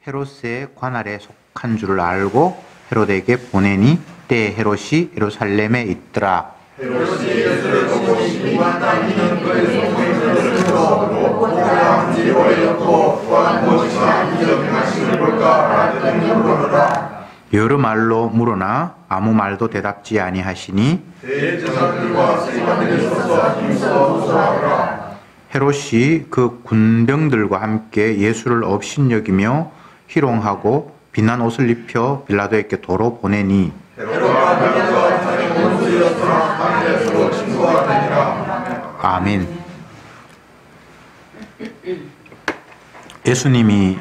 헤롯의 관할에 속한 줄을 알고 헤롯에게 보내니 때에 헤롯이 예루살렘에 있더라. 헤롯이 예수를 보고 시기만 다니는 그의 동행들을 들어 고향지 오해였고 또한 무엇이나 이적인 하심을 볼까 하였더니 물으노라. 여러 말로 물으나 아무 말도 대답지 아니하시니 대제사장들과 세관들이 서서 힘써 무서워하더라. 헤롯이 그 군병들과 함께 예수를 업신여기며 희롱하고 빛난 옷을 입혀 빌라도에게 도로 보내니 헤롯과 빌라도가 자기 원수였으나 하늘에서 친구가 되니라. 아멘. 예수님이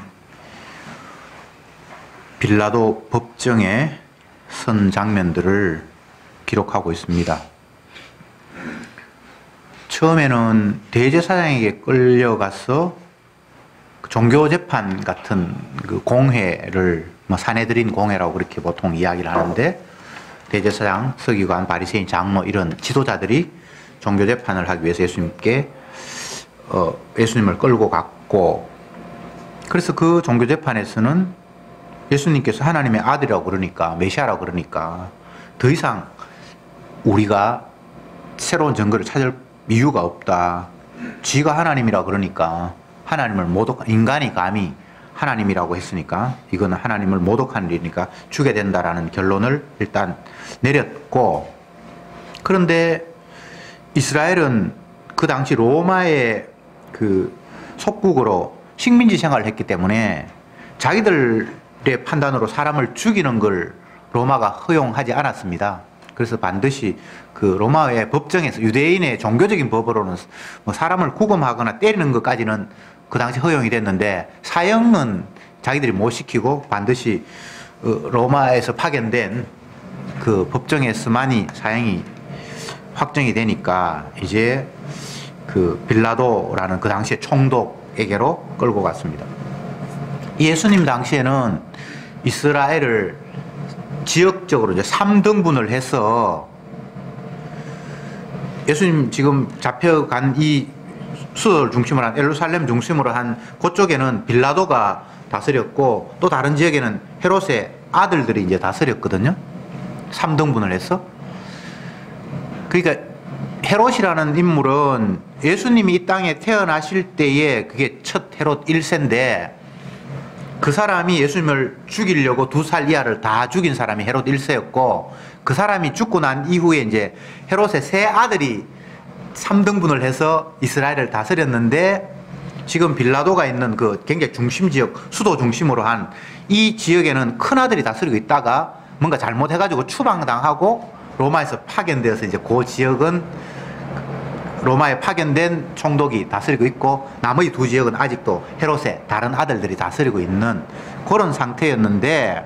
빌라도 법정에 선 장면들을 기록하고 있습니다. 처음에는 대제사장에게 끌려가서 종교재판 같은 그 공회를 사내들인 공회라고 그렇게 보통 이야기를 하는데, 대제사장, 서기관, 바리새인, 장로 이런 지도자들이 종교재판을 하기 위해서 예수님을 끌고 갔고, 그래서 그 종교재판에서는 예수님께서 하나님의 아들이라고 그러니까, 메시아라고 그러니까 더 이상 우리가 새로운 증거를 찾을 이유가 없다. 쥐가 하나님이라 그러니까 하나님을 인간이 감히 하나님이라고 했으니까 이거는 하나님을 모독하는 일이니까 죽게 된다라는 결론을 일단 내렸고, 그런데 이스라엘은 그 당시 로마의 그 속국으로 식민지 생활을 했기 때문에 자기들의 판단으로 사람을 죽이는 걸 로마가 허용하지 않았습니다. 그래서 반드시 그 로마의 법정에서 유대인의 종교적인 법으로는 사람을 구금하거나 때리는 것까지는 그 당시 허용이 됐는데, 사형은 자기들이 못 시키고 반드시 로마에서 파견된 그 법정에서만이 사형이 확정이 되니까 이제 그 빌라도라는 그 당시의 총독에게로 끌고 갔습니다. 예수님 당시에는 이스라엘을 지역적으로 이제 3등분을 해서 예수님 지금 잡혀간 이 수도를 중심으로 한 예루살렘 중심으로 한 그쪽에는 빌라도가 다스렸고, 또 다른 지역에는 헤롯의 아들들이 이제 다스렸거든요. 3등분을 해서. 그러니까 헤롯이라는 인물은 예수님이 이 땅에 태어나실 때에 그게 첫 헤롯 1세인데, 그 사람이 예수님을 죽이려고 2살 이하를 다 죽인 사람이 헤롯 1세였고, 그 사람이 죽고 난 이후에 이제 헤롯의 세 아들이 3등분을 해서 이스라엘을 다스렸는데, 지금 빌라도가 있는 그 굉장히 중심 지역, 수도 중심으로 한 이 지역에는 큰 아들이 다스리고 있다가 뭔가 잘못해가지고 추방당하고 로마에서 파견되어서 이제 그 지역은 로마에 파견된 총독이 다스리고 있고, 나머지 두 지역은 아직도 헤롯의 다른 아들들이 다스리고 있는 그런 상태였는데,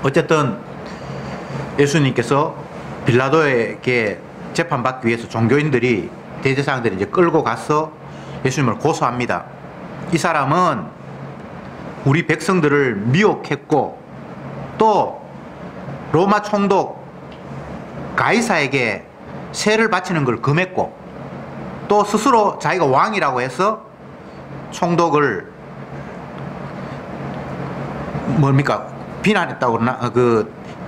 어쨌든 예수님께서 빌라도에게 재판받기 위해서 종교인들이, 대제사장들이 이제 끌고 가서 예수님을 고소합니다. 이 사람은 우리 백성들을 미혹했고, 또 로마 총독 가이사에게 세를 바치는 걸 금했고, 또 스스로 자기가 왕이라고 해서 총독을 비난했다고 그러나,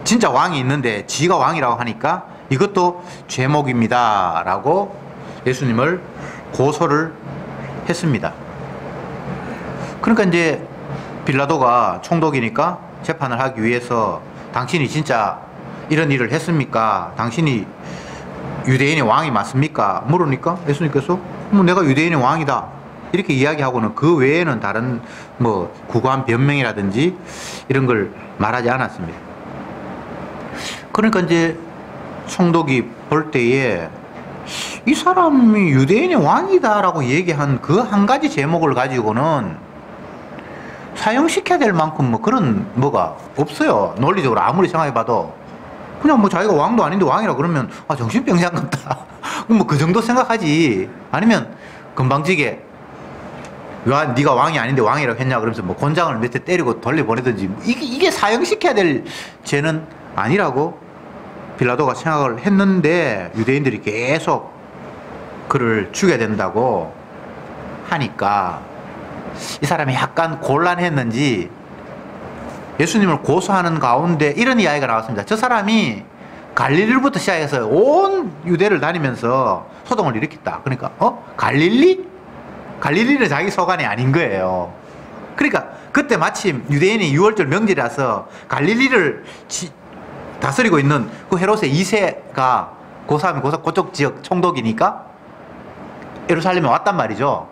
진짜 왕이 있는데 지가 왕이라고 하니까 이것도 죄목입니다 라고 예수님을 고소를 했습니다. 그러니까 이제 빌라도가 총독이니까 재판을 하기 위해서 당신이 진짜 이런 일을 했습니까? 당신이 유대인의 왕이 맞습니까? 물으니까 예수님께서 내가 유대인의 왕이다 이렇게 이야기하고는 그 외에는 다른 구구한 변명이라든지 이런 걸 말하지 않았습니다. 그러니까 이제 총독이 볼 때에 이 사람이 유대인의 왕이다라고 얘기한 그 한 가지 제목을 가지고는 사형시켜야 될 만큼 그런 뭐가 없어요. 논리적으로 아무리 생각해봐도 그냥 자기가 왕도 아닌데 왕이라 그러면 정신병자 같다. 그 정도 생각하지. 아니면 금방지게 네가 왕이 아닌데 왕이라고 했냐 그러면서 곤장을 몇 대 때리고 돌려보내든지, 이게 사형시켜야 될 죄는 아니라고 빌라도가 생각을 했는데, 유대인들이 계속 그를 죽여야 된다고 하니까 이 사람이 약간 곤란했는지 예수님을 고소하는 가운데 이런 이야기가 나왔습니다. 저 사람이 갈릴리부터 시작해서 온 유대를 다니면서 소동을 일으켰다. 그러니까 갈릴리? 갈릴리는 자기 소관이 아닌 거예요. 그러니까 그때 마침 유대인이 유월절 명절이라서 갈릴리를 다스리고 있는 그 헤롯의 2세가 고3이 그쪽 지역 총독이니까 예루살렘에 왔단 말이죠.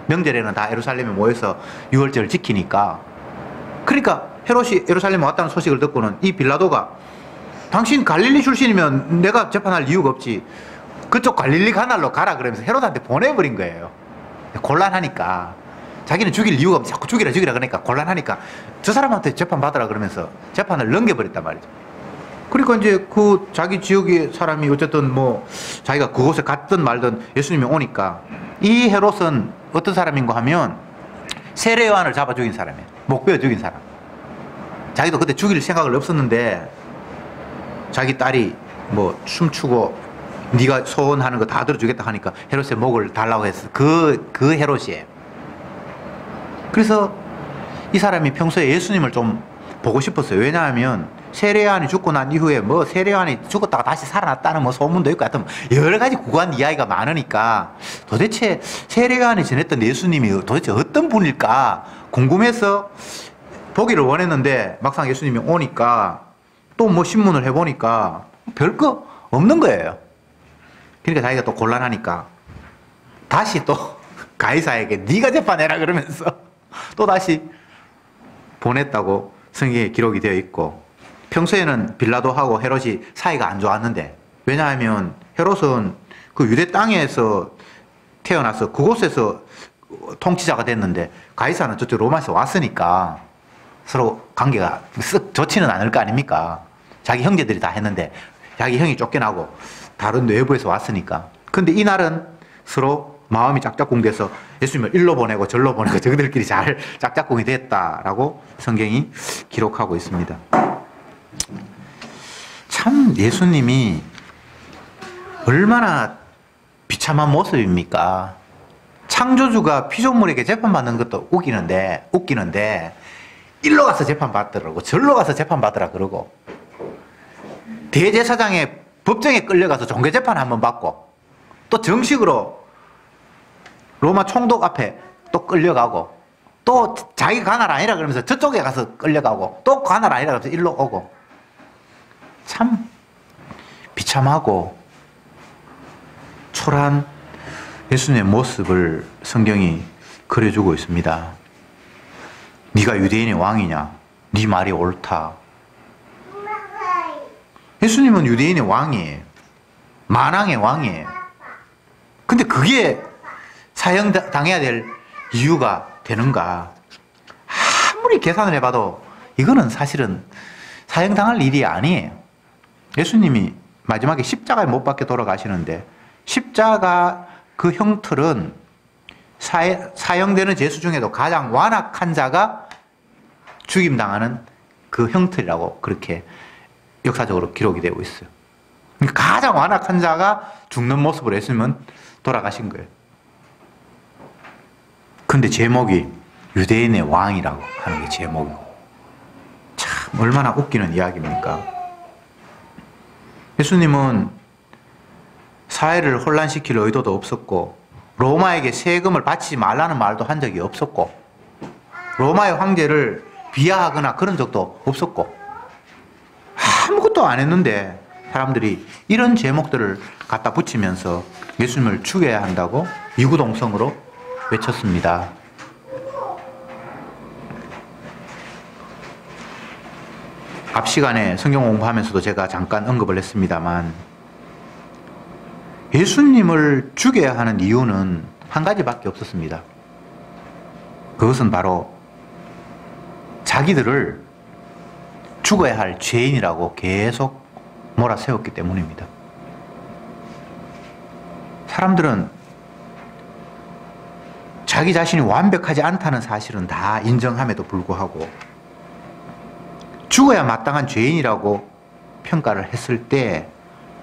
명절에는 다 예루살렘에 모여서 유월절을 지키니까. 그러니까 헤롯이 예루살렘에 왔다는 소식을 듣고는 이 빌라도가 당신 갈릴리 출신이면 내가 재판할 이유가 없지. 그쪽 갈릴리 가날로 가라 그러면서 헤롯한테 보내버린 거예요. 곤란하니까. 자기는 죽일 이유가 없지. 자꾸 죽이라 그러니까 곤란하니까 저 사람한테 재판 받으라 그러면서 재판을 넘겨버렸단 말이죠. 그러니까 이제 그 자기 지역의 사람이 어쨌든 뭐 자기가 그곳에 갔든 말든 예수님이 오니까 이 헤롯은 어떤 사람인가 하면 세례 요한을 잡아 죽인 사람이에요. 목베어 죽인 사람. 자기도 그때 죽일 생각을 없었는데 자기 딸이 뭐 춤추고 네가 소원하는 거 다 들어주겠다 하니까 헤롯의 목을 달라고 했어. 그 헤롯이에요. 그래서 이 사람이 평소에 예수님을 좀 보고 싶었어요. 왜냐하면 세례요한이 죽고 난 이후에 뭐 세례요한이 죽었다가 다시 살아났다는 뭐 소문도 있고 하여튼 여러 가지 구간 이야기가 많으니까 도대체 세례요한이 전했던 예수님이 도대체 어떤 분일까 궁금해서 보기를 원했는데 막상 예수님이 오니까 또 뭐 신문을 해보니까 별거 없는 거예요. 그러니까 자기가 또 곤란하니까 다시 또 가이사에게 네가 재판해라 그러면서 또 다시 보냈다고 성경에 기록이 되어 있고, 평소에는 빌라도하고 헤롯이 사이가 안 좋았는데, 왜냐하면 헤롯은 그 유대 땅에서 태어나서 그곳에서 통치자가 됐는데 가이사는 저쪽 로마에서 왔으니까 서로 관계가 썩 좋지는 않을 거 아닙니까? 자기 형제들이 다 했는데 자기 형이 쫓겨나고 다른 외부에서 왔으니까. 근데 이날은 서로 마음이 짝짝꿍 돼서 예수님을 일로 보내고 절로 보내고 저희들끼리 잘 짝짝꿍이 됐다라고 성경이 기록하고 있습니다. 참 예수님이 얼마나 비참한 모습입니까? 창조주가 피조물에게 재판받는 것도 웃기는데 일로 가서 재판받더라고 절로 가서 재판받으라 그러고, 대제사장의 법정에 끌려가서 종교재판 한번 받고 또 정식으로 로마 총독 앞에 또 끌려가고 또 자기 관할 아니라 그러면서 저쪽에 가서 끌려가고 또 관할 아니라 그러면서 일로 오고, 참 비참하고 초라한 예수님의 모습을 성경이 그려주고 있습니다. 네가 유대인의 왕이냐? 네 말이 옳다. 예수님은 유대인의 왕이에요. 만왕의 왕이에요. 근데 그게 사형당해야 될 이유가 되는가? 아무리 계산을 해봐도 이거는 사실은 사형당할 일이 아니에요. 예수님이 마지막에 십자가에 못 박혀 돌아가시는데 십자가 그 형틀은 사형되는 죄수 중에도 가장 완악한 자가 죽임당하는 그 형틀이라고 그렇게 역사적으로 기록이 되고 있어요. 가장 완악한 자가 죽는 모습으로 예수님은 돌아가신 거예요. 근데 제목이 유대인의 왕이라고 하는 게 제목이고, 참 얼마나 웃기는 이야기입니까? 예수님은 사회를 혼란시킬 의도도 없었고 로마에게 세금을 바치지 말라는 말도 한 적이 없었고 로마의 황제를 비하하거나 그런 적도 없었고 아무것도 안 했는데 사람들이 이런 제목들을 갖다 붙이면서 예수님을 죽여야 한다고 이구동성으로 외쳤습니다. 앞 시간에 성경 공부하면서도 제가 잠깐 언급을 했습니다만 예수님을 죽여야 하는 이유는 한 가지밖에 없었습니다. 그것은 바로 자기들을 죽어야 할 죄인이라고 계속 몰아세웠기 때문입니다. 사람들은 자기 자신이 완벽하지 않다는 사실은 다 인정함에도 불구하고 죽어야 마땅한 죄인이라고 평가를 했을 때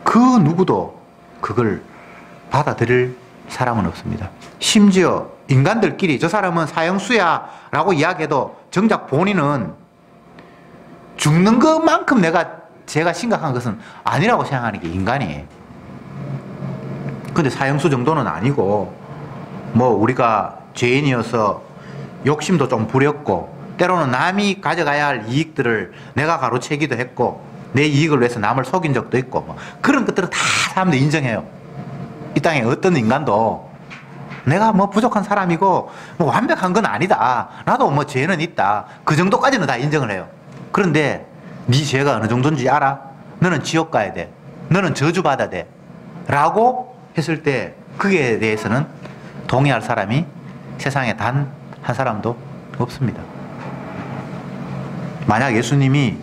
그 누구도 그걸 받아들일 사람은 없습니다. 심지어 인간들끼리 저 사람은 사형수야 라고 이야기해도 정작 본인은 죽는 것만큼 제가 심각한 것은 아니라고 생각하는 게 인간이에요. 근데 사형수 정도는 아니고 뭐 우리가 죄인이어서 욕심도 좀 부렸고 때로는 남이 가져가야 할 이익들을 내가 가로채기도 했고 내 이익을 위해서 남을 속인 적도 있고 뭐 그런 것들은 다 사람들이 인정해요. 이 땅에 어떤 인간도 내가 뭐 부족한 사람이고 뭐 완벽한 건 아니다. 나도 뭐 죄는 있다. 그 정도까지는 다 인정을 해요. 그런데 네 죄가 어느 정도인지 알아? 너는 지옥 가야 돼. 너는 저주받아야 돼. 라고 했을 때 그에 대해서는 동의할 사람이 세상에 단 한 사람도 없습니다. 만약 예수님이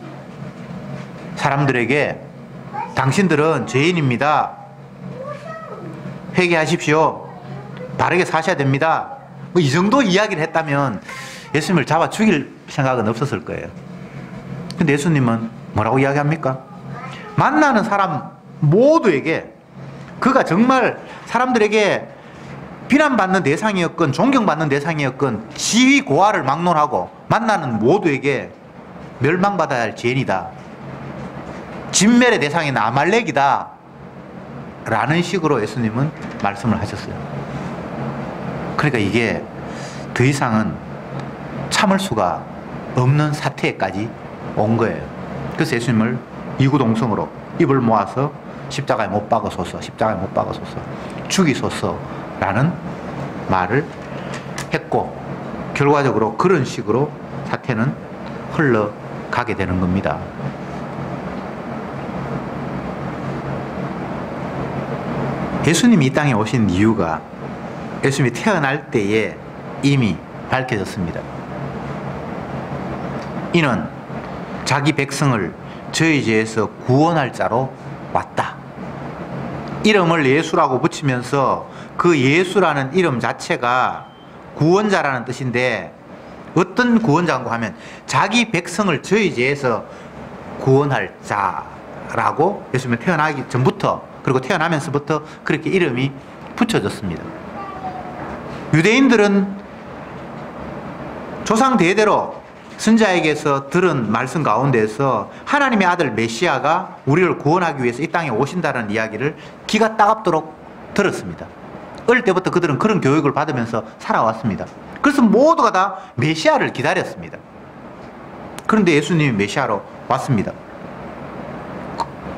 사람들에게 당신들은 죄인입니다. 회개하십시오. 바르게 사셔야 됩니다. 뭐 이 정도 이야기를 했다면 예수님을 잡아 죽일 생각은 없었을 거예요. 근데 예수님은 뭐라고 이야기합니까? 만나는 사람 모두에게 그가 정말 사람들에게 비난받는 대상이었건 존경받는 대상이었건 지위 고하를 막론하고 만나는 모두에게 멸망받아야 할 죄인이다. 진멸의 대상인 아말렉이다. 라는 식으로 예수님은 말씀을 하셨어요. 그러니까 이게 더 이상은 참을 수가 없는 사태까지 온 거예요. 그래서 예수님을 이구동성으로 입을 모아서 십자가에 못 박아소서, 십자가에 못 박아소서, 죽이소서라는 말을 했고 결과적으로 그런 식으로 사태는 흘러가게 되는 겁니다. 예수님이 이 땅에 오신 이유가 예수님이 태어날 때에 이미 밝혀졌습니다. 이는 자기 백성을 저희 죄에서 구원할 자로 왔다. 이름을 예수라고 붙이면서 그 예수라는 이름 자체가 구원자라는 뜻인데 어떤 구원자인가 하면 자기 백성을 저희 죄에서 구원할 자라고 예수님이 태어나기 전부터 그리고 태어나면서부터 그렇게 이름이 붙여졌습니다. 유대인들은 조상 대대로 선자에게서 들은 말씀 가운데서 하나님의 아들 메시아가 우리를 구원하기 위해서 이 땅에 오신다는 이야기를 기가 따갑도록 들었습니다. 어릴 때부터 그들은 그런 교육을 받으면서 살아왔습니다. 그래서 모두가 다 메시아를 기다렸습니다. 그런데 예수님이 메시아로 왔습니다.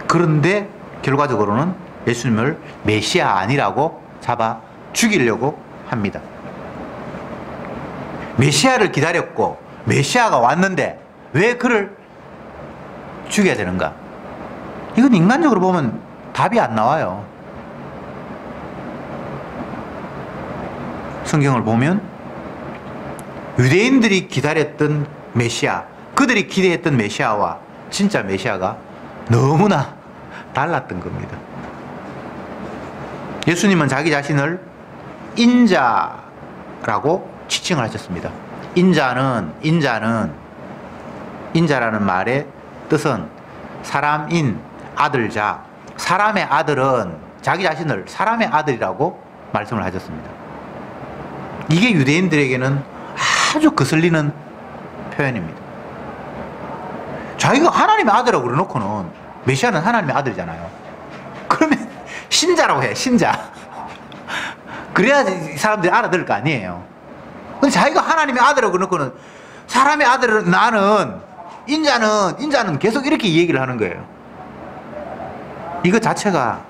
그런데 결과적으로는 예수님을 메시아 아니라고 잡아 죽이려고 합니다. 메시아를 기다렸고 메시아가 왔는데 왜 그를 죽여야 되는가? 이건 인간적으로 보면 답이 안 나와요. 성경을 보면 유대인들이 기다렸던 메시아, 그들이 기대했던 메시아와 진짜 메시아가 너무나 달랐던 겁니다. 예수님은 자기 자신을 인자라고 지칭을 하셨습니다. 인자라는 말의 뜻은 사람인 아들자, 사람의 아들은 자기 자신을 사람의 아들이라고 말씀을 하셨습니다. 이게 유대인들에게는 아주 거슬리는 표현입니다. 자기가 하나님의 아들이라고 그래놓고는 메시아는 하나님의 아들이잖아요. 그러면 신자라고 해, 신자. 그래야지 사람들이 알아들을 거 아니에요. 근데 자기가 하나님의 아들이라고 그래놓고는 사람의 아들은 나는 인자는 계속 이렇게 얘기를 하는 거예요. 이거 자체가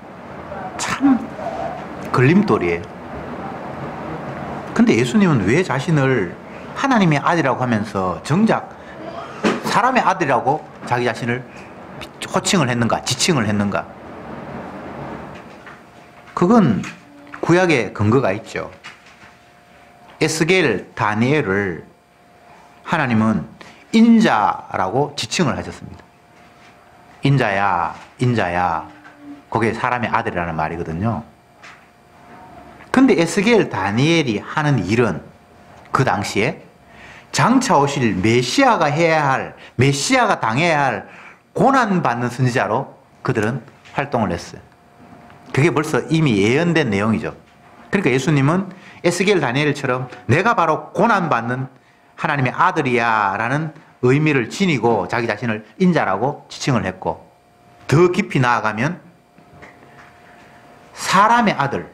참 걸림돌이에요. 근데 예수님은 왜 자신을 하나님의 아들이라고 하면서 정작 사람의 아들이라고 자기 자신을 호칭을 했는가, 지칭을 했는가? 그건 구약에 근거가 있죠. 에스겔, 다니엘을 하나님은 인자라고 지칭을 하셨습니다. 인자야, 인자야. 그게 사람의 아들이라는 말이거든요. 근데 에스겔, 다니엘이 하는 일은 그 당시에 장차 오실 메시아가 해야 할, 메시아가 당해야 할 고난받는 선지자로 그들은 활동을 했어요. 그게 벌써 이미 예언된 내용이죠. 그러니까 예수님은 에스겔 다니엘처럼 내가 바로 고난받는 하나님의 아들이야 라는 의미를 지니고 자기 자신을 인자라고 지칭을 했고, 더 깊이 나아가면 사람의 아들,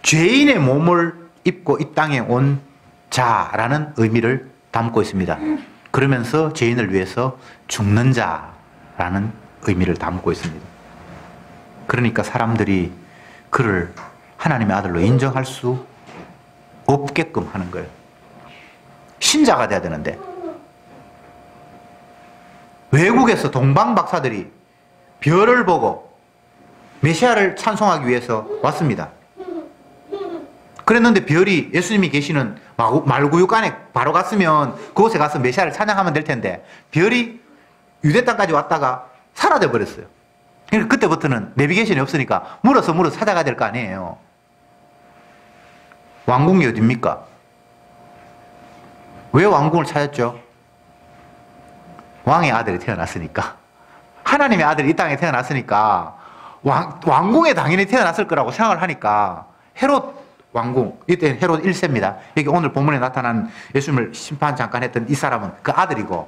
죄인의 몸을 입고 이 땅에 온 자라는 의미를 담고 있습니다. 그러면서 죄인을 위해서 죽는 자라는 의미를 담고 있습니다. 그러니까 사람들이 그를 하나님의 아들로 인정할 수 없게끔 하는 거예요. 신자가 돼야 되는데. 외국에서 동방 박사들이 별을 보고 메시아를 찬송하기 위해서 왔습니다. 그랬는데 별이 예수님이 계시는 말구유간에 바로 갔으면 그곳에 가서 메시아를 찬양하면 될 텐데, 별이 유대 땅까지 왔다가 사라져 버렸어요. 그러니까 그때부터는 내비게이션이 없으니까 물어서 찾아가야 될 거 아니에요. 왕궁이 어딥니까? 왜 왕궁을 찾았죠? 왕의 아들이 태어났으니까. 하나님의 아들이 이 땅에 태어났으니까 왕궁에 당연히 태어났을 거라고 생각을 하니까 헤롯 왕궁, 이때 헤롯 1세입니다. 여기 오늘 본문에 나타난 예수님을 심판 잠깐 했던 이 사람은 그 아들이고,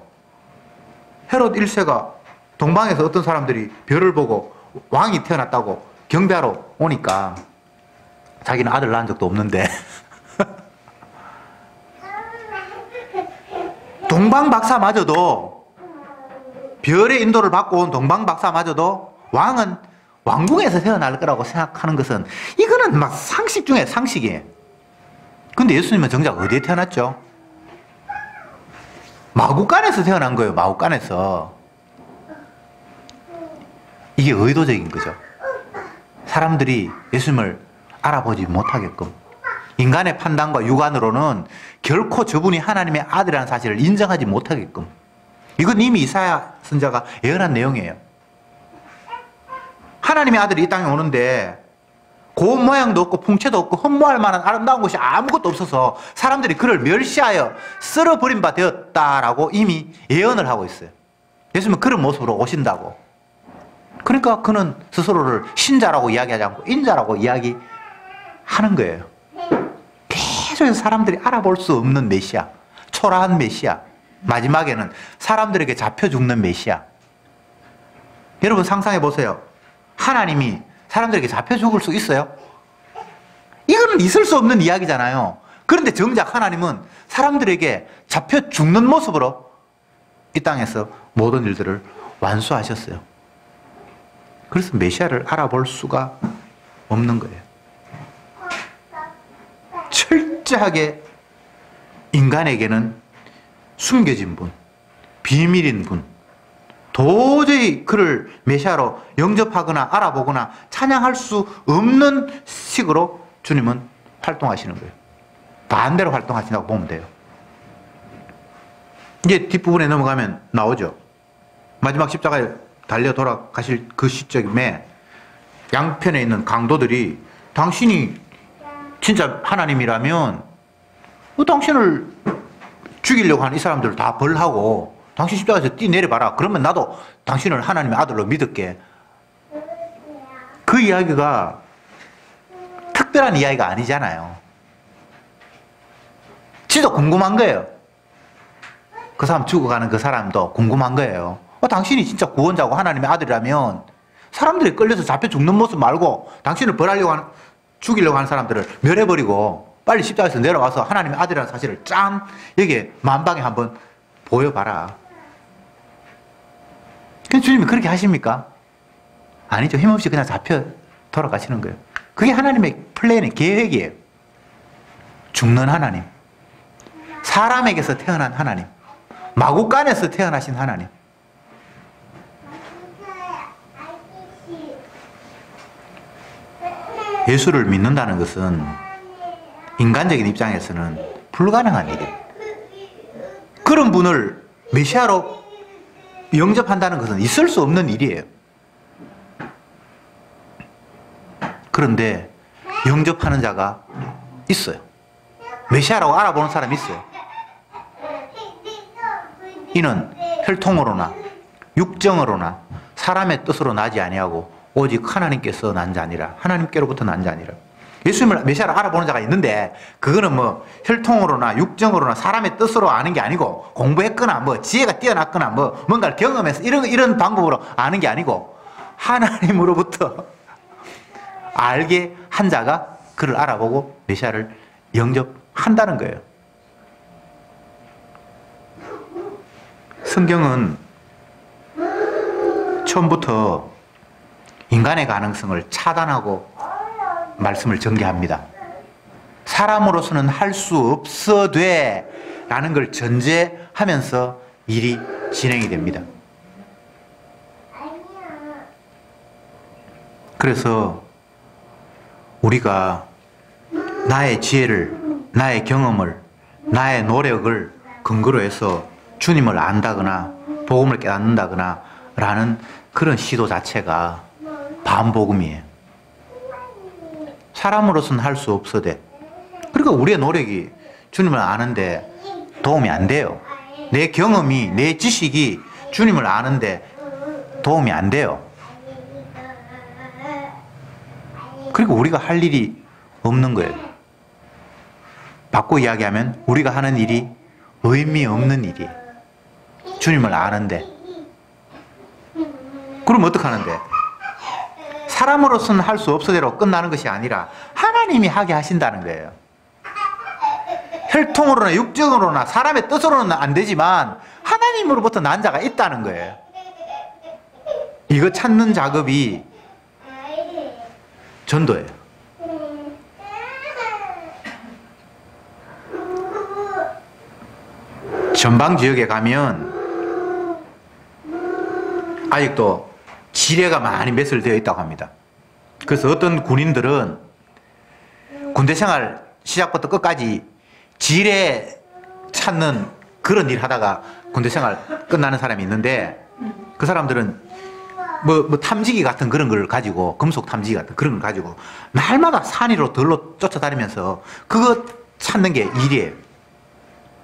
헤롯 1세가 동방에서 어떤 사람들이 별을 보고 왕이 태어났다고 경배하러 오니까 자기는 아들 낳은 적도 없는데 동방박사마저도, 별의 인도를 받고 온 동방박사마저도 왕은 왕궁에서 태어날 거라고 생각하는 것은, 이거는 막 상식 중에 상식이에요. 근데 예수님은 정작 어디에 태어났죠? 마구간에서 태어난 거예요. 마구간에서. 이게 의도적인 거죠. 사람들이 예수님을 알아보지 못하게끔. 인간의 판단과 육안으로는 결코 저분이 하나님의 아들이라는 사실을 인정하지 못하게끔. 이건 이미 이사야 선지자가 예언한 내용이에요. 하나님의 아들이 이 땅에 오는데 고운 모양도 없고 풍채도 없고 흠모할 만한 아름다운 것이 아무것도 없어서 사람들이 그를 멸시하여 쓸어버린 바 되었다라고 이미 예언을 하고 있어요. 예수님은 그런 모습으로 오신다고. 그러니까 그는 스스로를 신자라고 이야기하지 않고 인자라고 이야기하는 거예요. 계속해서 사람들이 알아볼 수 없는 메시아, 초라한 메시아, 마지막에는 사람들에게 잡혀 죽는 메시아. 여러분 상상해 보세요. 하나님이 사람들에게 잡혀 죽을 수 있어요? 이거는 있을 수 없는 이야기잖아요. 그런데 정작 하나님은 사람들에게 잡혀 죽는 모습으로 이 땅에서 모든 일들을 완수하셨어요. 그래서 메시아를 알아볼 수가 없는 거예요. 철저하게 인간에게는 숨겨진 분, 비밀인 분, 도저히 그를 메시아로 영접하거나 알아보거나 찬양할 수 없는 식으로 주님은 활동하시는 거예요. 반대로 활동하신다고 보면 돼요. 이제 뒷부분에 넘어가면 나오죠. 마지막 십자가에 달려 돌아가실 그 시점에 양편에 있는 강도들이 당신이 진짜 하나님이라면 당신을 죽이려고 하는 이 사람들을 다 벌하고 당신 십자가에서 뛰내려봐라. 그러면 나도 당신을 하나님의 아들로 믿을게. 그 이야기가 특별한 이야기가 아니잖아요. 진짜 궁금한 거예요. 그 사람 죽어가는 그 사람도 궁금한 거예요. 당신이 진짜 구원자고 하나님의 아들이라면 사람들이 끌려서 잡혀 죽는 모습 말고 당신을 죽이려고 하는 사람들을 멸해버리고 빨리 십자가에서 내려와서 하나님의 아들이라는 사실을 짠! 여기에 만방에 한번 보여봐라. 근데 주님이 그렇게 하십니까? 아니죠. 힘없이 그냥 잡혀 돌아가시는 거예요. 그게 하나님의 플랜의 계획이에요. 죽는 하나님. 사람에게서 태어난 하나님. 마구간에서 태어나신 하나님. 예수를 믿는다는 것은 인간적인 입장에서는 불가능한 일이에요. 그런 분을 메시아로 영접한다는 것은 있을 수 없는 일이에요. 그런데 영접하는 자가 있어요. 메시아라고 알아보는 사람이 있어요. 이는 혈통으로나 육정으로나 사람의 뜻으로 나지 아니하고 오직 하나님께서 난 자니라. 하나님께로부터 난 자니라. 예수님을 메시아를 알아보는 자가 있는데 그거는 뭐 혈통으로나 육정으로나 사람의 뜻으로 아는 게 아니고 공부했거나 뭐 지혜가 뛰어났거나 뭐 뭔가를 경험해서 이런 방법으로 아는 게 아니고 하나님으로부터 알게 한 자가 그를 알아보고 메시아를 영접한다는 거예요. 성경은 처음부터 인간의 가능성을 차단하고 말씀을 전개합니다. 사람으로서는 할 수 없어돼 라는 걸 전제하면서 일이 진행이 됩니다. 그래서 우리가 나의 지혜를, 나의 경험을, 나의 노력을 근거로 해서 주님을 안다거나 복음을 깨닫는다거나 라는 그런 시도 자체가 반복음이에요. 사람으로서는 할 수 없어대. 그러니까 우리의 노력이 주님을 아는데 도움이 안 돼요. 내 경험이, 내 지식이 주님을 아는데 도움이 안 돼요. 그리고 우리가 할 일이 없는 거예요. 바꿔 이야기하면 우리가 하는 일이 의미 없는 일이에요. 주님을 아는데. 그럼 어떻게 하는데? 사람으로서는 할 수 없어대로 끝나는 것이 아니라 하나님이 하게 하신다는 거예요. 혈통으로나 육정으로나 사람의 뜻으로는 안 되지만 하나님으로부터 난 자가 있다는 거예요. 이거 찾는 작업이 전도예요. 전방 지역에 가면 아직도 지뢰가 많이 매설되어 있다고 합니다. 그래서 어떤 군인들은 군대 생활 시작부터 끝까지 지뢰 찾는 그런 일 하다가 군대 생활 끝나는 사람이 있는데 그 사람들은 뭐 탐지기 같은 그런 걸 가지고 금속 탐지기 같은 그런 걸 가지고 날마다 산 위로 들로 쫓아다니면서 그거 찾는 게 일이에요.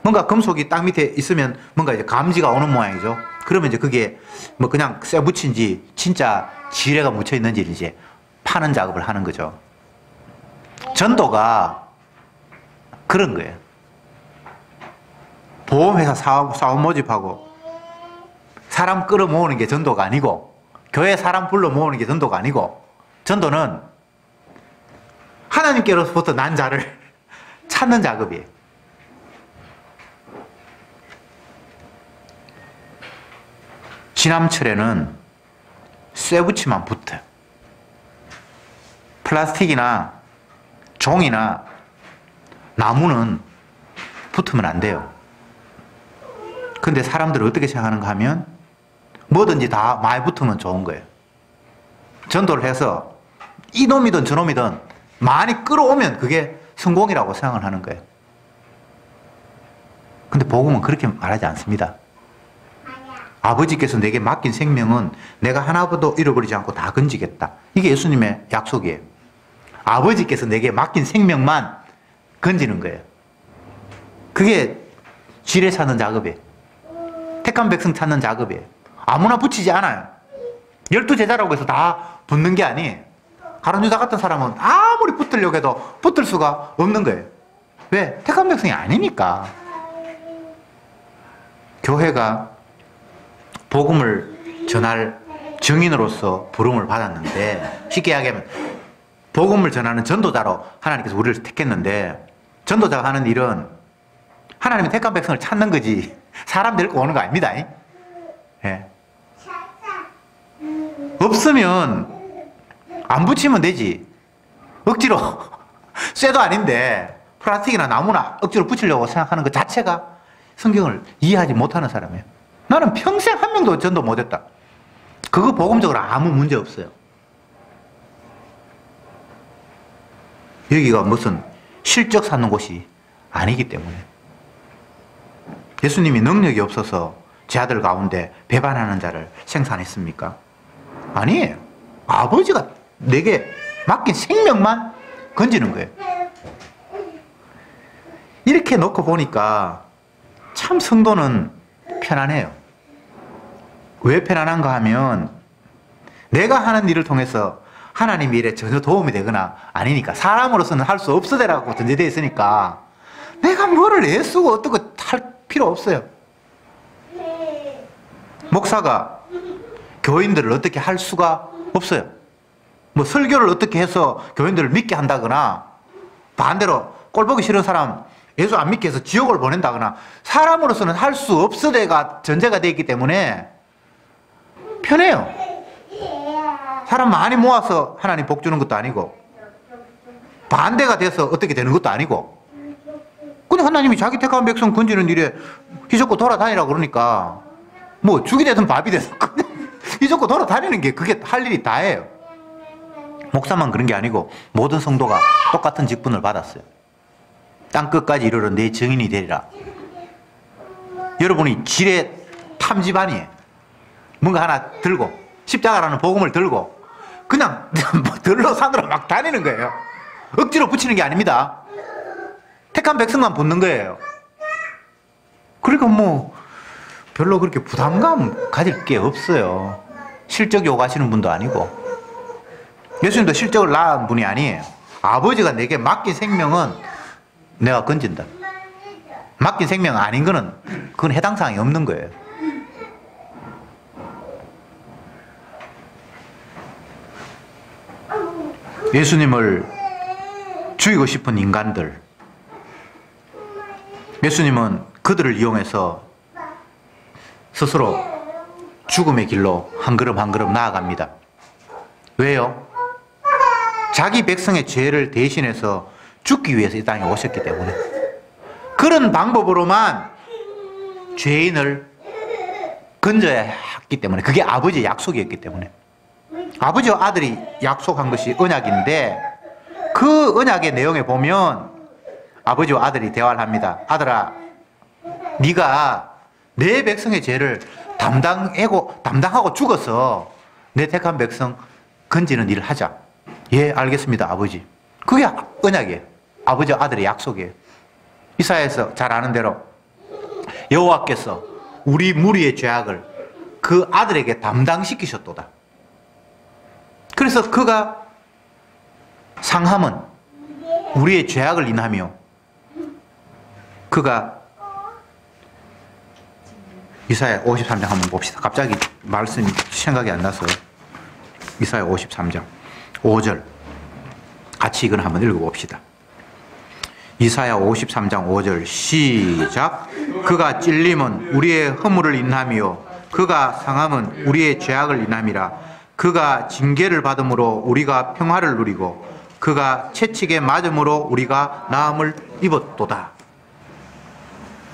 뭔가 금속이 땅 밑에 있으면 뭔가 이제 감지가 오는 모양이죠. 그러면 이제 그게 뭐 그냥 쇠 붙인지 진짜 지뢰가 묻혀 있는지 이제 파는 작업을 하는 거죠. 전도가 그런 거예요. 보험회사 사원 모집하고 사람 끌어모으는 게 전도가 아니고 교회 사람 불러 모으는 게 전도가 아니고 전도는 하나님께로부터 난 자를 찾는 작업이에요. 지남철에는 쇠붙이만 붙어요. 플라스틱이나 종이나 나무는 붙으면 안 돼요. 근데 사람들은 어떻게 생각하는가 하면 뭐든지 다 많이 붙으면 좋은 거예요. 전도를 해서 이놈이든 저놈이든 많이 끌어오면 그게 성공이라고 생각을 하는 거예요. 근데 복음은 그렇게 말하지 않습니다. 아버지께서 내게 맡긴 생명은 내가 하나도 잃어버리지 않고 다 건지겠다. 이게 예수님의 약속이에요. 아버지께서 내게 맡긴 생명만 건지는 거예요. 그게 지뢰 찾는 작업이에요. 택한 백성 찾는 작업이에요. 아무나 붙이지 않아요. 12제자라고 해서 다 붙는 게 아니에요. 가룟 유다 같은 사람은 아무리 붙으려고 해도 붙을 수가 없는 거예요. 왜? 택한 백성이 아니니까. 교회가 복음을 전할 증인으로서 부름을 받았는데 쉽게 이야기하면 복음을 전하는 전도자로 하나님께서 우리를 택했는데 전도자가 하는 일은 하나님의 택한 백성을 찾는 거지 사람 데리고 오는 거 아닙니다. 예. 없으면 안 붙이면 되지. 억지로 쇠도 아닌데 플라스틱이나 나무나 억지로 붙이려고 생각하는 것 자체가 성경을 이해하지 못하는 사람이에요. 나는 평생 한 명도 전도 못했다. 그거 복음적으로 아무 문제 없어요. 여기가 무슨 실적 쌓는 곳이 아니기 때문에. 예수님이 능력이 없어서 제 아들 가운데 배반하는 자를 생산했습니까? 아니에요. 아버지가 내게 맡긴 생명만 건지는 거예요. 이렇게 놓고 보니까 참 성도는 편안해요. 왜 편안한가 하면 내가 하는 일을 통해서 하나님 일에 전혀 도움이 되거나 아니니까. 사람으로서는 할 수 없어되라고 전제되어 있으니까 내가 뭐를 애쓰고 어떻게 할 필요 없어요. 목사가 교인들을 어떻게 할 수가 없어요. 뭐 설교를 어떻게 해서 교인들을 믿게 한다거나, 반대로 꼴보기 싫은 사람 예수 안 믿게 해서 지옥을 보낸다거나, 사람으로서는 할 수 없어대가 전제가 되어 있기 때문에 편해요. 사람 많이 모아서 하나님 복 주는 것도 아니고, 반대가 돼서 어떻게 되는 것도 아니고, 그냥 하나님이 자기 택한 백성 건지는 일에 휘젓고 돌아다니라고 그러니까 뭐 죽이 되든 밥이 되든 그냥 휘젓고 돌아다니는 게 그게 할 일이 다예요. 목사만 그런 게 아니고 모든 성도가 똑같은 직분을 받았어요. 땅끝까지 이르러 내 증인이 되리라. 여러분이 지뢰 탐지반이에요. 뭔가 하나 들고, 십자가라는 복음을 들고 그냥 들러 산으로 막 다니는 거예요. 억지로 붙이는 게 아닙니다. 택한 백성만 붙는 거예요. 그러니까 뭐 별로 그렇게 부담감 가질 게 없어요. 실적 요구하시는 분도 아니고, 예수님도 실적을 낳은 분이 아니에요. 아버지가 내게 맡긴 생명은 내가 건진다. 맡긴 생명 아닌 거는 그건 해당 사항이 없는 거예요. 예수님을 죽이고 싶은 인간들, 예수님은 그들을 이용해서 스스로 죽음의 길로 한 걸음 한 걸음 나아갑니다. 왜요? 자기 백성의 죄를 대신해서 죽기 위해서 이 땅에 오셨기 때문에. 그런 방법으로만 죄인을 건져야 했기 때문에, 그게 아버지의 약속이었기 때문에. 아버지와 아들이 약속한 것이 언약인데, 그 언약의 내용에 보면 아버지와 아들이 대화를 합니다. 아들아, 네가 내 백성의 죄를 담당하고 죽어서 내 택한 백성 건지는 일을 하자. 예, 알겠습니다, 아버지. 그게 언약이에요. 아버지와 아들의 약속이에요. 이사야에서 잘 아는 대로 여호와께서 우리 무리의 죄악을 그 아들에게 담당시키셨도다. 그래서 그가 상함은 우리의 죄악을 인하며, 그가 이사야 53장 한번 봅시다. 갑자기 말씀이 생각이 안 나서. 이사야 53장 5절 같이 이건 한번 읽어봅시다. 이사야 53장 5절 시작. 그가 찔림은 우리의 허물을 인하며 그가 상함은 우리의 죄악을 인함이라. 그가 징계를 받음으로 우리가 평화를 누리고 그가 채찍에 맞음으로 우리가 나음을 입었도다.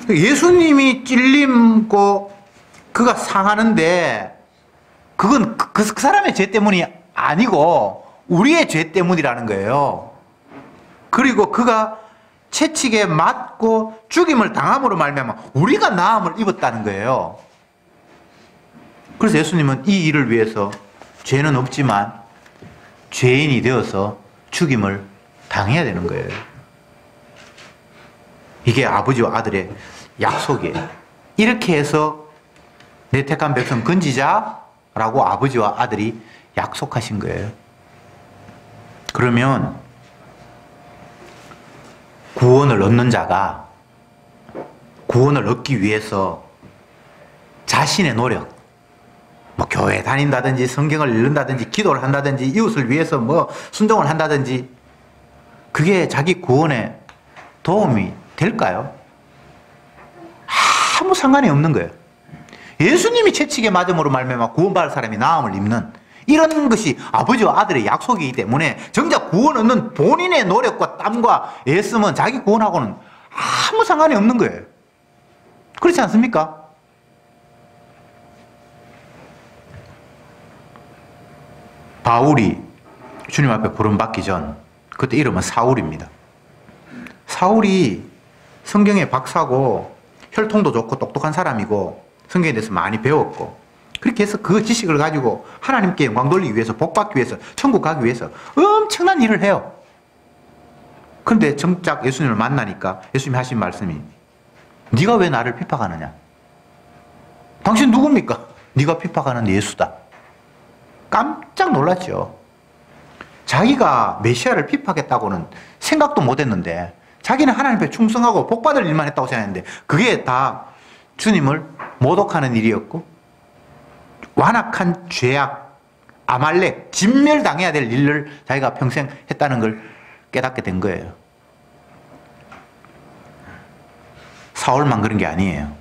예수님이 찔림고 그가 상하는데 그건 그 사람의 죄 때문이 아니고 우리의 죄 때문이라는 거예요. 그리고 그가 채찍에 맞고 죽임을 당함으로 말미암아 우리가 나음을 입었다는 거예요. 그래서 예수님은 이 일을 위해서 죄는 없지만 죄인이 되어서 죽임을 당해야 되는 거예요. 이게 아버지와 아들의 약속이에요. 이렇게 해서 내 택한 백성 건지자라고 아버지와 아들이 약속하신 거예요. 그러면 구원을 얻는 자가 구원을 얻기 위해서 자신의 노력, 뭐 교회 다닌다든지 성경을 읽는다든지 기도를 한다든지 이웃을 위해서 뭐 순종을 한다든지 그게 자기 구원에 도움이 될까요? 아무 상관이 없는 거예요. 예수님이 채찍에 맞음으로 말미암아 구원받을 사람이 나음을 입는 이런 것이 아버지와 아들의 약속이기 때문에 정작 구원 얻는 본인의 노력과 땀과 애씀은 자기 구원하고는 아무 상관이 없는 거예요. 그렇지 않습니까? 바울이 주님 앞에 부름받기 전 그때 이름은 사울입니다. 사울이 성경의 박사고 혈통도 좋고 똑똑한 사람이고 성경에 대해서 많이 배웠고 그렇게 해서 그 지식을 가지고 하나님께 영광 돌리기 위해서 복받기 위해서 천국 가기 위해서 엄청난 일을 해요. 그런데 정작 예수님을 만나니까 예수님이 하신 말씀이 네가 왜 나를 핍박하느냐? 당신 누굽니까? 네가 핍박하는 예수다. 깜짝 놀랐죠. 자기가 메시아를 핍박했다고는 생각도 못했는데 자기는 하나님 앞에 충성하고 복받을 일만 했다고 생각했는데 그게 다 주님을 모독하는 일이었고 완악한 죄악, 아말렉, 진멸당해야 될 일을 자기가 평생 했다는 걸 깨닫게 된 거예요. 사울만 그런 게 아니에요.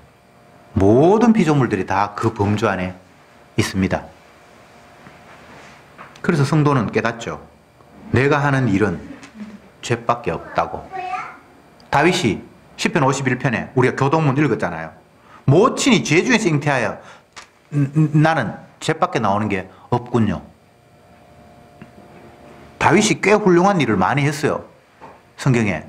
모든 피조물들이 다 그 범주 안에 있습니다. 그래서 성도는 깨닫죠. 내가 하는 일은 죄밖에 없다고. 다윗이 시편 51편에 우리가 교동문 읽었잖아요. 모친이 죄 중에서 잉태하여 나는 죄밖에 나오는 게 없군요. 다윗이 꽤 훌륭한 일을 많이 했어요. 성경에.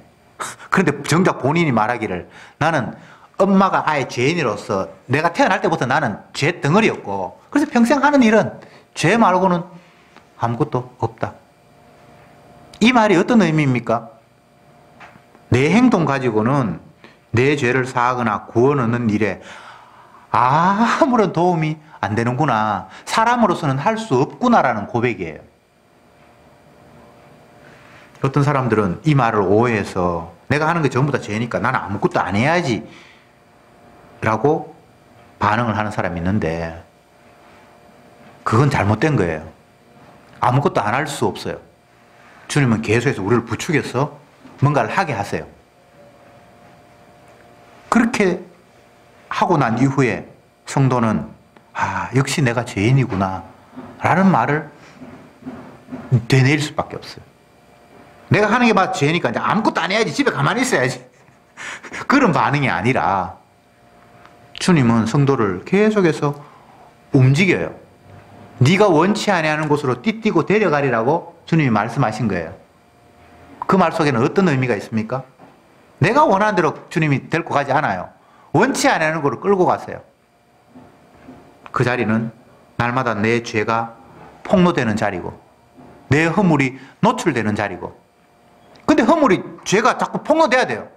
그런데 정작 본인이 말하기를 나는 엄마가 아예 죄인으로서 내가 태어날 때부터 나는 죄 덩어리였고 그래서 평생 하는 일은 죄 말고는 아무것도 없다. 이 말이 어떤 의미입니까? 내 행동 가지고는 내 죄를 사하거나 구원 얻는 일에 아무런 도움이 안 되는구나. 사람으로서는 할 수 없구나라는 고백이에요. 어떤 사람들은 이 말을 오해해서 내가 하는 게 전부 다 죄니까 나는 아무것도 안 해야지 라고 반응을 하는 사람이 있는데 그건 잘못된 거예요. 아무것도 안 할 수 없어요. 주님은 계속해서 우리를 부추겨서 뭔가를 하게 하세요. 그렇게 하고 난 이후에 성도는 역시 내가 죄인이구나 라는 말을 되뇌일 수밖에 없어요. 내가 하는 게 막 죄니까 이제 아무것도 안 해야지, 집에 가만히 있어야지 그런 반응이 아니라 주님은 성도를 계속해서 움직여요. 네가 원치 아니하는 곳으로 띠띠고 데려가리라고 주님이 말씀하신 거예요. 그 말 속에는 어떤 의미가 있습니까? 내가 원하는 대로 주님이 데리고 가지 않아요. 원치 아니하는 곳으로 끌고 가세요. 그 자리는 날마다 내 죄가 폭로되는 자리고 내 허물이 노출되는 자리고 근데 허물이 죄가 자꾸 폭로돼야 돼요.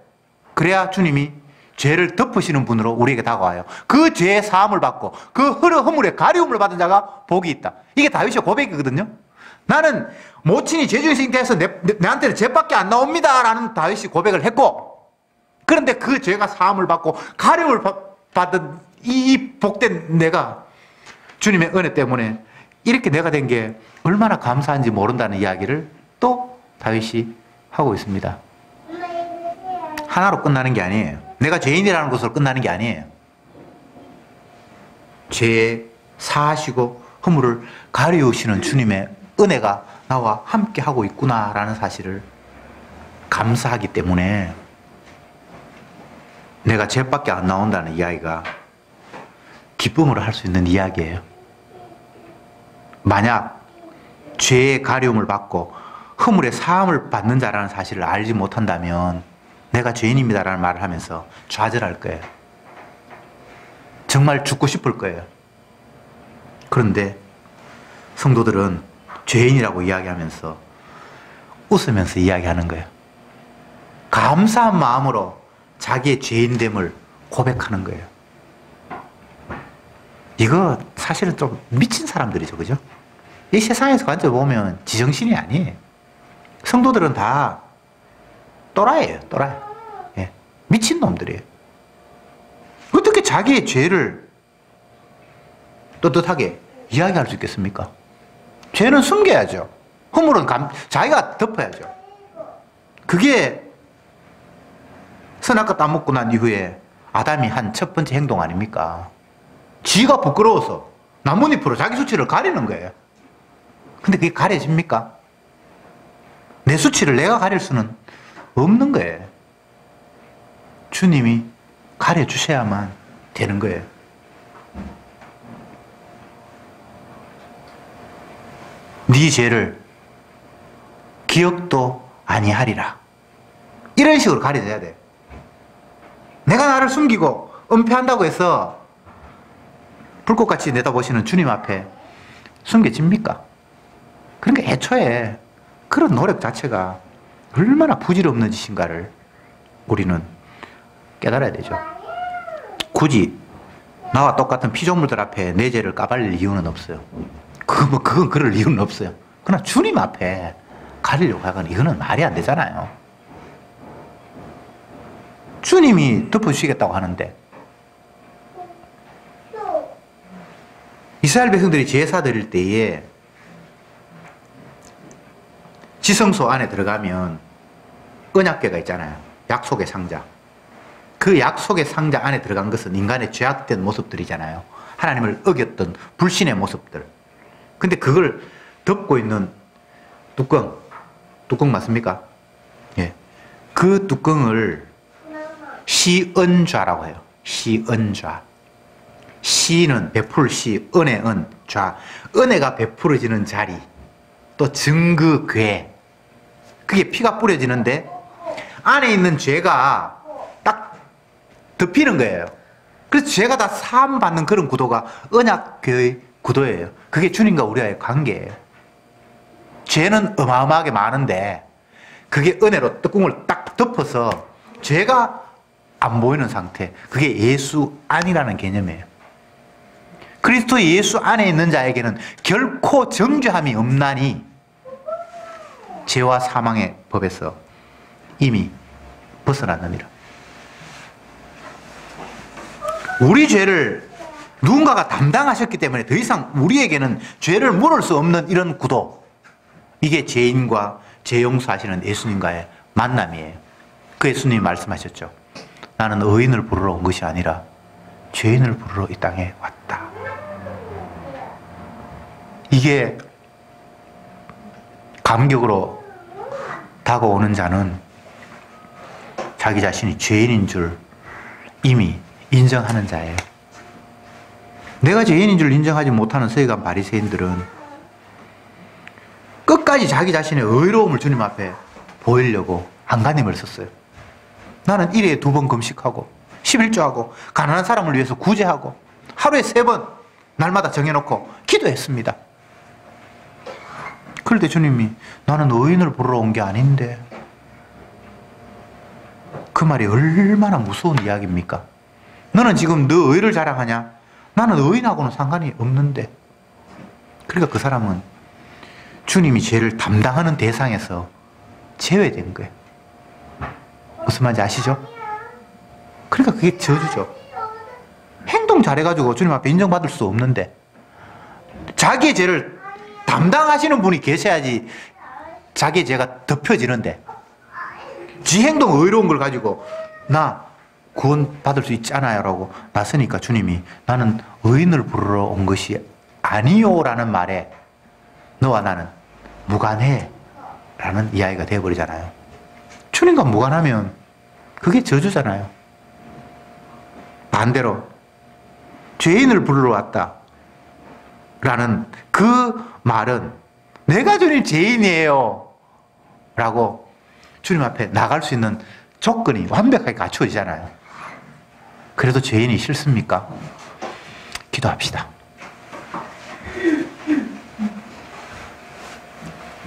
그래야 주님이 죄를 덮으시는 분으로 우리에게 다가와요. 그 죄의 사함을 받고 그 허물의 가리움을 받은 자가 복이 있다. 이게 다윗의 고백이거든요. 나는 모친이 죄 중에서 잉태해서 내한테는 죄밖에 안 나옵니다 라는 다윗이 고백을 했고 그런데 그 죄가 사함을 받고 가리움을 받은 이 복된 내가 주님의 은혜 때문에 이렇게 내가 된 게 얼마나 감사한지 모른다는 이야기를 또 다윗이 하고 있습니다. 하나로 끝나는 게 아니에요. 내가 죄인이라는 것으로 끝나는 게 아니에요. 죄 사하시고 허물을 가리우시는 주님의 은혜가 나와 함께 하고 있구나라는 사실을 감사하기 때문에 내가 죄밖에 안 나온다는 이야기가 기쁨으로 할 수 있는 이야기예요. 만약 죄의 가려움을 받고 허물의 사함을 받는 자라는 사실을 알지 못한다면 내가 죄인입니다라는 말을 하면서 좌절할 거예요. 정말 죽고 싶을 거예요. 그런데 성도들은 죄인이라고 이야기하면서 웃으면서 이야기하는 거예요. 감사한 마음으로 자기의 죄인됨을 고백하는 거예요. 이거 사실은 좀 미친 사람들이죠, 그죠? 이 세상에서 관점 보면 지정신이 아니에요. 성도들은 다 또라이예요, 또라이. 예. 미친 놈들이에요. 어떻게 자기의 죄를 떳떳하게 이야기할 수 있겠습니까? 죄는 숨겨야죠. 허물은 자기가 덮어야죠. 그게 선악과 따먹고 난 이후에 아담이 한 첫 번째 행동 아닙니까? 지가 부끄러워서 나뭇잎으로 자기 수치를 가리는 거예요. 근데 그게 가려집니까? 내 수치를 내가 가릴 수는 없는 거예요. 주님이 가려주셔야만 되는 거예요. 네 죄를 기억도 아니하리라. 이런 식으로 가려져야 돼. 내가 나를 숨기고 은폐한다고 해서 불꽃같이 내다보시는 주님 앞에 숨겨집니까? 그러니까 애초에 그런 노력 자체가 얼마나 부질없는 짓인가를 우리는 깨달아야 되죠. 굳이 나와 똑같은 피조물들 앞에 내 죄를 까발릴 이유는 없어요. 그건 그럴 이유는 없어요. 그러나 주님 앞에 가리려고 하거나 이거는 말이 안 되잖아요. 주님이 덮어주시겠다고 하는데 이스라엘 백성들이 제사 드릴 때에 지성소 안에 들어가면 언약궤가 있잖아요. 약속의 상자. 그 약속의 상자 안에 들어간 것은 인간의 죄악된 모습들이잖아요. 하나님을 어겼던 불신의 모습들. 근데 그걸 덮고 있는 뚜껑 맞습니까? 예. 그 뚜껑을 시은좌라고 해요. 시은좌. 시는 베풀 시, 은혜 은, 좌. 은혜가 베풀어지는 자리. 또 증거궤. 그게 피가 뿌려지는데 안에 있는 죄가 딱 덮이는 거예요. 그래서 죄가 다 사함 받는 그런 구도가 언약궤의 구도예요. 그게 주님과 우리와의 관계예요. 죄는 어마어마하게 많은데 그게 은혜로 뚜껑을 딱 덮어서 죄가 안 보이는 상태. 그게 예수 안이라는 개념이에요. 그리스도 예수 안에 있는 자에게는 결코 정죄함이 없나니 죄와 사망의 법에서 이미 벗어났느니라. 우리 죄를 누군가가 담당하셨기 때문에 더 이상 우리에게는 죄를 물을 수 없는 이런 구도. 이게 죄인과 죄 용서하시는 예수님과의 만남이에요. 그 예수님이 말씀하셨죠. 나는 의인을 부르러 온 것이 아니라 죄인을 부르러 이 땅에 왔다. 이게 감격으로 다가오는 자는 자기 자신이 죄인인 줄 이미 인정하는 자예요. 내가 죄인인 줄 인정하지 못하는 서기관 바리새인들은 끝까지 자기 자신의 의로움을 주님 앞에 보이려고 안간힘을 썼어요. 나는 일회에 2번 금식하고 11조하고 가난한 사람을 위해서 구제하고 하루에 3번 날마다 정해놓고 기도했습니다. 그럴 때 주님이 나는 의인을 부르러 온 게 아닌데, 그 말이 얼마나 무서운 이야기입니까? 너는 지금 너 의를 자랑하냐? 나는 의인하고는 상관이 없는데. 그러니까 그 사람은 주님이 죄를 담당하는 대상에서 제외된 거예요. 무슨 말인지 아시죠? 그러니까 그게 저주죠. 행동 잘해가지고 주님 앞에 인정받을 수 없는데 자기의 죄를 담당하시는 분이 계셔야지 자기의 죄가 덮여지는데, 지 행동 의로운 걸 가지고 나 구원 받을 수 있잖아요 라고 나서니까 주님이 나는 의인을 부르러 온 것이 아니요 라는 말에 너와 나는 무관해 라는 이야기가 되어버리잖아요. 주님과 무관하면 그게 저주잖아요. 반대로 죄인을 부르러 왔다 라는 그 말은 내가 주님 죄인이에요 라고 주님 앞에 나갈 수 있는 조건이 완벽하게 갖춰지잖아요. 그래도 죄인이 싫습니까? 기도합시다.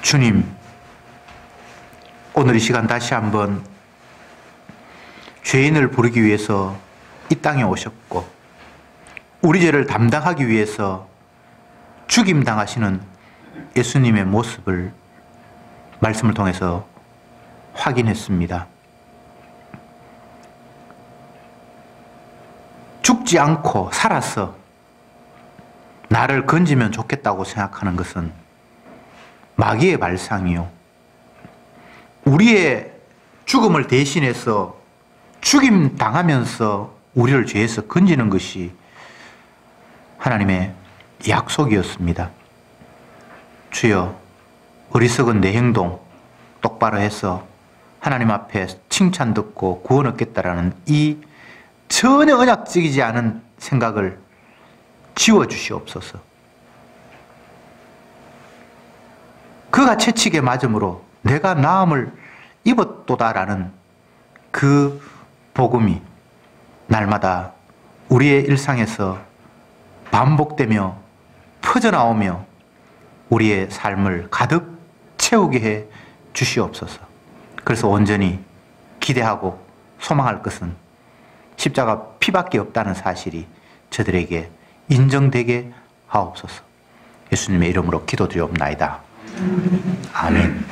주님, 오늘 이 시간 다시 한번 죄인을 부르기 위해서 이 땅에 오셨고 우리 죄를 담당하기 위해서 죽임당하시는 예수님의 모습을 말씀을 통해서 확인했습니다. 죽지 않고 살아서 나를 건지면 좋겠다고 생각하는 것은 마귀의 발상이요, 우리의 죽음을 대신해서 죽임당하면서 우리를 죄에서 건지는 것이 하나님의 약속이었습니다. 주여, 어리석은 내 행동 똑바로 해서 하나님 앞에 칭찬 듣고 구원 얻겠다라는 이 전혀 언약적이지 않은 생각을 지워주시옵소서. 그가 채찍에 맞음으로 내가 나음을 입었도다라는 그 복음이 날마다 우리의 일상에서 반복되며 퍼져나오며 우리의 삶을 가득 채우게 해 주시옵소서. 그래서 온전히 기대하고 소망할 것은 십자가 피밖에 없다는 사실이 저들에게 인정되게 하옵소서. 예수님의 이름으로 기도드리옵나이다. 아멘.